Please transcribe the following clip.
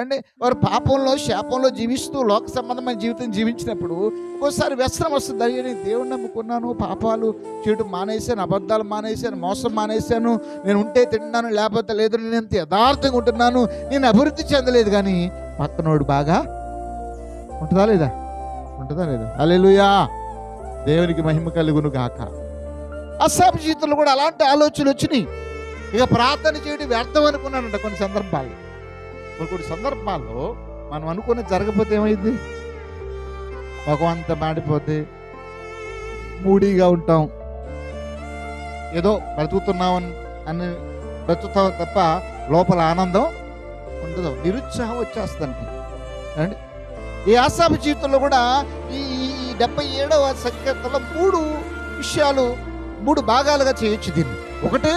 అంటే వారు పాపంలో శాపంలో జీవిస్తూ లోక సంబంధమైన జీవితం జీవించినప్పుడు ఒక్కోసారి వ్యసనం వస్తుంది. అయ్యో నేను దేవుణ్ణి నమ్ముకున్నాను, పాపాలు చేయడం మానేశాను, అబద్ధాలు మానేశాను, మోసం మానేశాను, నేను ఉంటే తింటున్నాను లేకపోతే లేదు, నేను ఎంత యథార్థంగా ఉంటున్నాను, నేను అభివృద్ధి చెందలేదు. కానీ పక్కనోడు బాగా ఉంటుందా లేదా? ఉంటుందా లేదా? హల్లెలూయా, దేవునికి మహిమ కలుగును గాక. అసాపు జీవితంలో కూడా అలాంటి ఆలోచనలు వచ్చినాయి. ఇక ప్రార్థన చేయడం వ్యర్థం అనుకున్నానంట కొన్ని సందర్భాల్లో. కొన్ని సందర్భాల్లో మనం అనుకుని జరగకపోతే ఏమైంది? ముఖం అంతా మాడిపోతే మూడీగా ఉంటాం, ఏదో బ్రతుకుతున్నాం అని బ్రతుకుతాం తప్ప లోపల ఆనందం ఉండదు, నిరుత్సాహం వచ్చేస్తుంది అండి. ఈ ఆసాపు జీవితంలో కూడా ఈ 77వ సంకీర్తనలో 3 విషయాలు 3 భాగాలుగా చేయొచ్చు దీన్ని. ఒకటి,